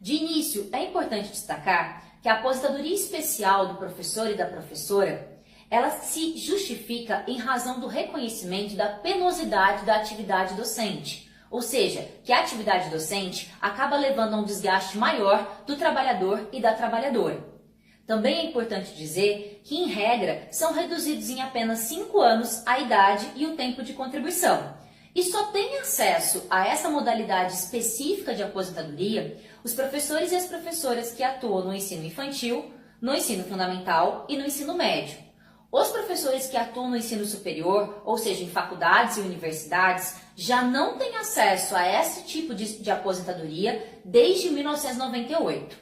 De início, é importante destacar que a aposentadoria especial do professor e da professora, ela se justifica em razão do reconhecimento da penosidade da atividade docente, ou seja, que a atividade docente acaba levando a um desgaste maior do trabalhador e da trabalhadora. Também é importante dizer que, em regra, são reduzidos em apenas 5 anos a idade e o tempo de contribuição. E só têm acesso a essa modalidade específica de aposentadoria os professores e as professoras que atuam no ensino infantil, no ensino fundamental e no ensino médio. Os professores que atuam no ensino superior, ou seja, em faculdades e universidades, já não têm acesso a esse tipo de aposentadoria desde 1998.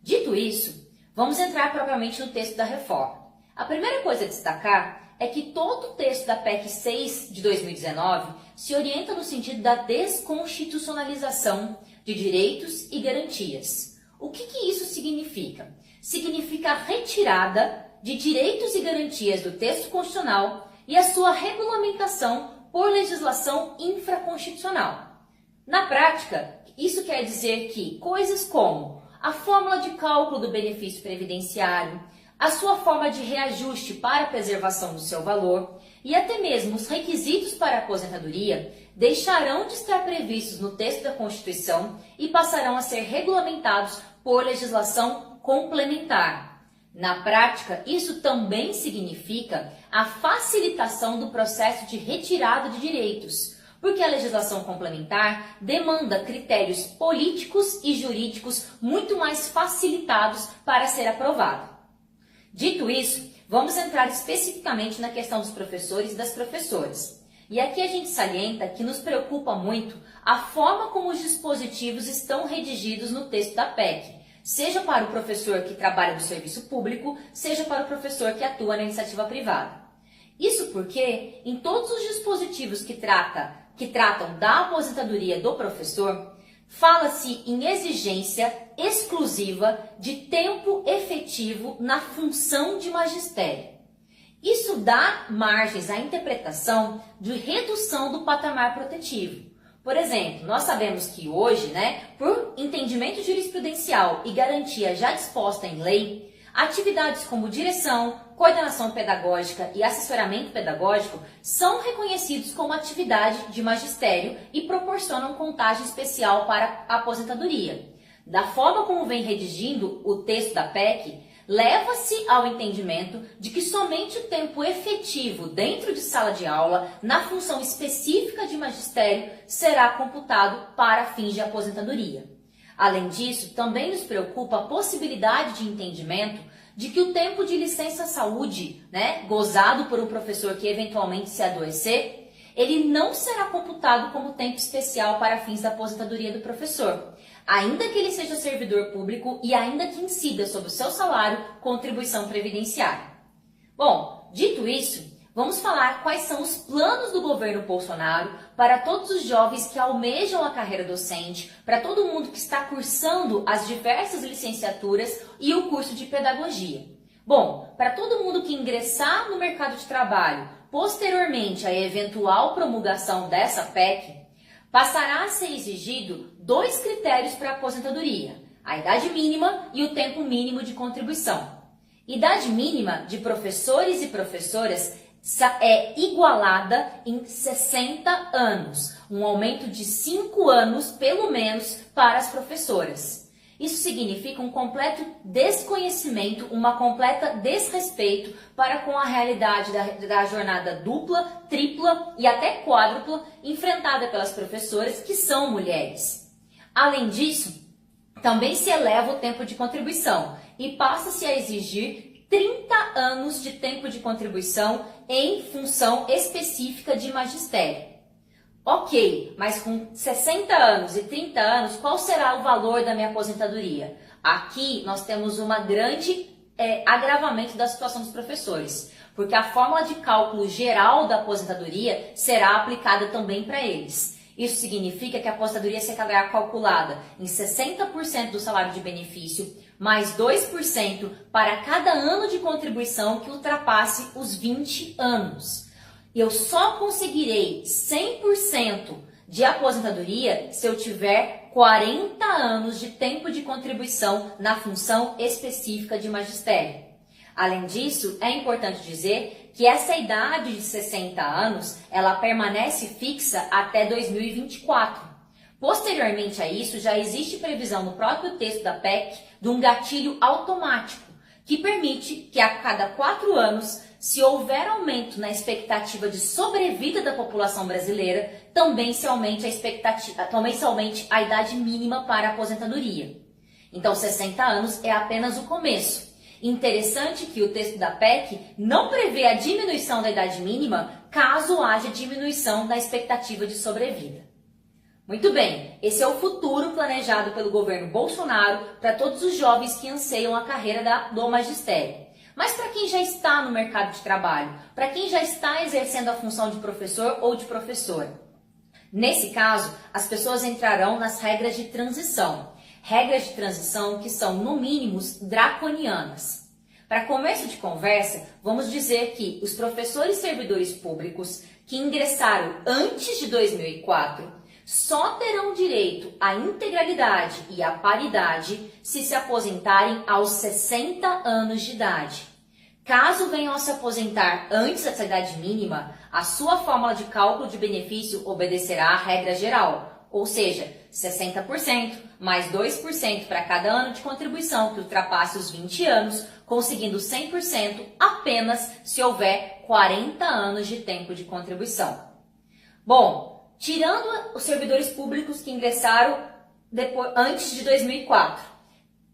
Dito isso, vamos entrar propriamente no texto da reforma. A primeira coisa a destacar é que todo o texto da PEC 6 de 2019 se orienta no sentido da desconstitucionalização de direitos e garantias. O que isso significa? Significa a retirada de direitos e garantias do texto constitucional e a sua regulamentação por legislação infraconstitucional. Na prática, isso quer dizer que coisas como a fórmula de cálculo do benefício previdenciário, a sua forma de reajuste para a preservação do seu valor e até mesmo os requisitos para a aposentadoria deixarão de estar previstos no texto da Constituição e passarão a ser regulamentados por legislação complementar. Na prática, isso também significa a facilitação do processo de retirada de direitos, porque a legislação complementar demanda critérios políticos e jurídicos muito mais facilitados para ser aprovada. Dito isso, vamos entrar especificamente na questão dos professores e das professoras. E aqui a gente salienta que nos preocupa muito a forma como os dispositivos estão redigidos no texto da PEC, seja para o professor que trabalha no serviço público, seja para o professor que atua na iniciativa privada. Isso porque, em todos os dispositivos que tratam da aposentadoria do professor, fala-se em exigência exclusiva de tempo efetivo na função de magistério. Isso dá margens à interpretação de redução do patamar protetivo. Por exemplo, nós sabemos que hoje, por entendimento jurisprudencial e garantia já disposta em lei, atividades como direção, coordenação pedagógica e assessoramento pedagógico são reconhecidos como atividade de magistério e proporcionam contagem especial para a aposentadoria. Da forma como vem redigindo o texto da PEC, leva-se ao entendimento de que somente o tempo efetivo dentro de sala de aula, na função específica de magistério, será computado para fins de aposentadoria. Além disso, também nos preocupa a possibilidade de entendimento de que o tempo de licença-saúde, gozado por um professor que eventualmente se adoecer, ele não será computado como tempo especial para fins da aposentadoria do professor, ainda que ele seja servidor público e ainda que incida sobre o seu salário contribuição previdenciária. Bom, dito isso, vamos falar quais são os planos do governo Bolsonaro para todos os jovens que almejam a carreira docente, para todo mundo que está cursando as diversas licenciaturas e o curso de pedagogia. Bom, para todo mundo que ingressar no mercado de trabalho posteriormente à eventual promulgação dessa PEC, passará a ser exigido 2 critérios para a aposentadoria: a idade mínima e o tempo mínimo de contribuição. Idade mínima de professores e professoras é igualada em 60 anos, um aumento de 5 anos, pelo menos, para as professoras. Isso significa um completo desconhecimento, uma completa desrespeito para com a realidade da jornada dupla, tripla e até quádrupla enfrentada pelas professoras que são mulheres. Além disso, também se eleva o tempo de contribuição e passa-se a exigir 30 anos de tempo de contribuição em função específica de magistério. Ok, mas com 60 anos e 30 anos, qual será o valor da minha aposentadoria? Aqui nós temos uma grande agravamento da situação dos professores, porque a fórmula de cálculo geral da aposentadoria será aplicada também para eles. Isso significa que a aposentadoria será calculada em 60% do salário de benefício, mais 2% para cada ano de contribuição que ultrapasse os 20 anos. Eu só conseguirei 100% de aposentadoria se eu tiver 40 anos de tempo de contribuição na função específica de magistério. Além disso, é importante dizer que essa idade de 60 anos, ela permanece fixa até 2024. Posteriormente a isso, já existe previsão no próprio texto da PEC de um gatilho automático, que permite que a cada 4 anos, se houver aumento na expectativa de sobrevida da população brasileira, também se aumente a idade mínima para a aposentadoria. Então, 60 anos é apenas o começo. Interessante que o texto da PEC não prevê a diminuição da idade mínima caso haja diminuição da expectativa de sobrevida. Muito bem, esse é o futuro planejado pelo governo Bolsonaro para todos os jovens que anseiam a carreira do magistério. Mas para quem já está no mercado de trabalho, para quem já está exercendo a função de professor ou de professora. Nesse caso, as pessoas entrarão nas regras de transição. Regras de transição que são, no mínimo, draconianas. Para começo de conversa, vamos dizer que os professores servidores públicos que ingressaram antes de 2004 só terão direito à integralidade e à paridade se aposentarem aos 60 anos de idade. Caso venham a se aposentar antes dessa idade mínima, a sua fórmula de cálculo de benefício obedecerá à regra geral, ou seja, 60% mais 2% para cada ano de contribuição que ultrapasse os 20 anos, conseguindo 100% apenas se houver 40 anos de tempo de contribuição. Bom, tirando os servidores públicos que ingressaram antes de 2004,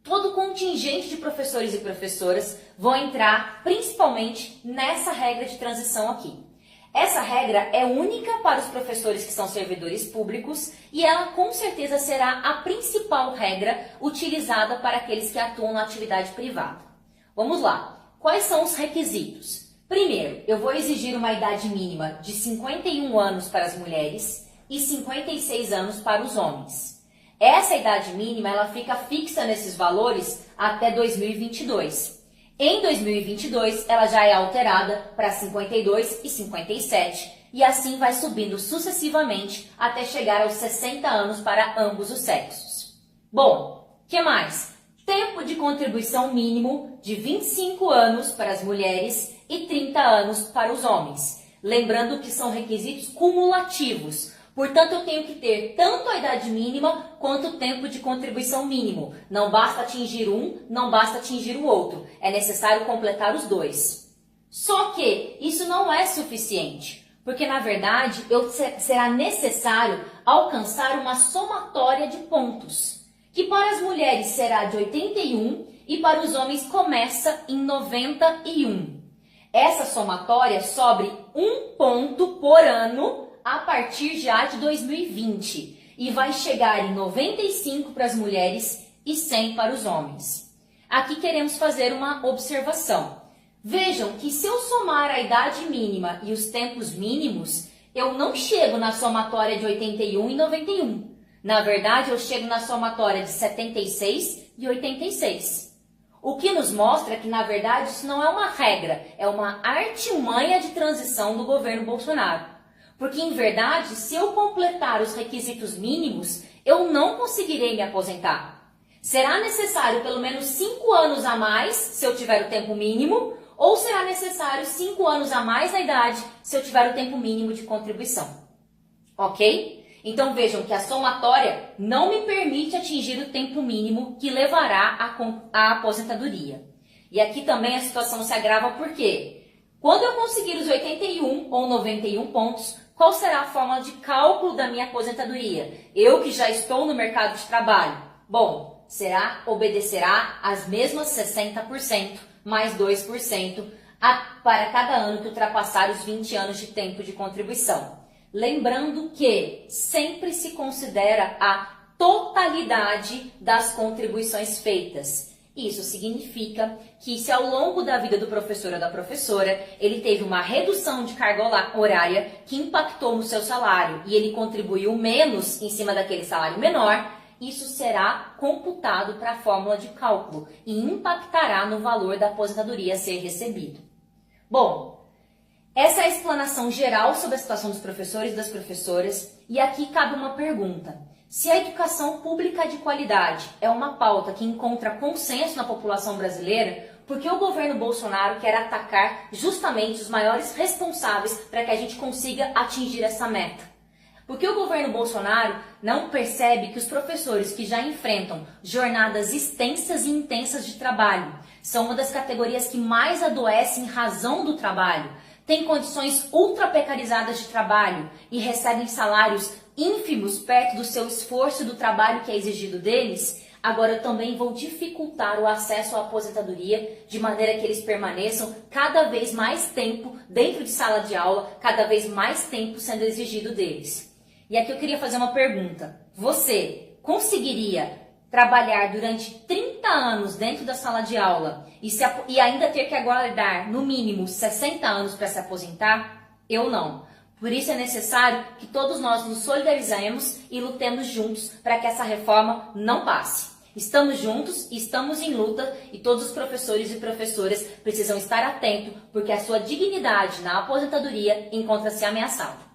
todo o contingente de professores e professoras vão entrar principalmente nessa regra de transição aqui. Essa regra é única para os professores que são servidores públicos e ela com certeza será a principal regra utilizada para aqueles que atuam na atividade privada. Vamos lá. Quais são os requisitos? Primeiro, eu vou exigir uma idade mínima de 51 anos para as mulheres e 56 anos para os homens. Essa idade mínima ela fica fixa nesses valores até 2022. Em 2022, ela já é alterada para 52 e 57 e assim vai subindo sucessivamente até chegar aos 60 anos para ambos os sexos. Bom, que mais? Tempo de contribuição mínimo de 25 anos para as mulheres e 30 anos para os homens. Lembrando que são requisitos cumulativos. Portanto, eu tenho que ter tanto a idade mínima quanto o tempo de contribuição mínimo. Não basta atingir um, não basta atingir o outro. É necessário completar os dois. Só que isso não é suficiente, porque na verdade será necessário alcançar uma somatória de pontos, que para as mulheres será de 81 e para os homens começa em 91. Essa somatória sobe um ponto por ano a partir já de 2020 e vai chegar em 95 para as mulheres e 100 para os homens. Aqui queremos fazer uma observação. Vejam que se eu somar a idade mínima e os tempos mínimos, eu não chego na somatória de 81 e 91. Na verdade, eu chego na somatória de 76 e 86. O que nos mostra que, na verdade, isso não é uma regra, é uma artimanha de transição do governo Bolsonaro. Porque, em verdade, se eu completar os requisitos mínimos, eu não conseguirei me aposentar. Será necessário pelo menos 5 anos a mais se eu tiver o tempo mínimo, ou será necessário 5 anos a mais na idade se eu tiver o tempo mínimo de contribuição. Ok? Então vejam que a somatória não me permite atingir o tempo mínimo que levará à aposentadoria. E aqui também a situação se agrava porque, quando eu conseguir os 81 ou 91 pontos, qual será a fórmula de cálculo da minha aposentadoria? Eu que já estou no mercado de trabalho. Bom, obedecerá às mesmas 60% mais 2% para cada ano que ultrapassar os 20 anos de tempo de contribuição. Lembrando que sempre se considera a totalidade das contribuições feitas. Isso significa que se ao longo da vida do professor ou da professora ele teve uma redução de carga horária que impactou no seu salário e ele contribuiu menos em cima daquele salário menor, isso será computado para a fórmula de cálculo e impactará no valor da aposentadoria a ser recebido. Bom, essa é a explanação geral sobre a situação dos professores e das professoras e aqui cabe uma pergunta. Se a educação pública de qualidade é uma pauta que encontra consenso na população brasileira, por que o governo Bolsonaro quer atacar justamente os maiores responsáveis para que a gente consiga atingir essa meta? Porque o governo Bolsonaro não percebe que os professores que já enfrentam jornadas extensas e intensas de trabalho são uma das categorias que mais adoecem em razão do trabalho, têm condições ultra precarizadas de trabalho e recebem salários ínfimos perto do seu esforço e do trabalho que é exigido deles. Agora eu também vou dificultar o acesso à aposentadoria de maneira que eles permaneçam cada vez mais tempo dentro de sala de aula, cada vez mais tempo sendo exigido deles. E aqui eu queria fazer uma pergunta. Você conseguiria trabalhar durante 30 anos dentro da sala de aula e ainda ter que aguardar no mínimo 60 anos para se aposentar? Eu não. Por isso é necessário que todos nós nos solidarizemos e lutemos juntos para que essa reforma não passe. Estamos juntos, estamos em luta e todos os professores e professoras precisam estar atentos porque a sua dignidade na aposentadoria encontra-se ameaçada.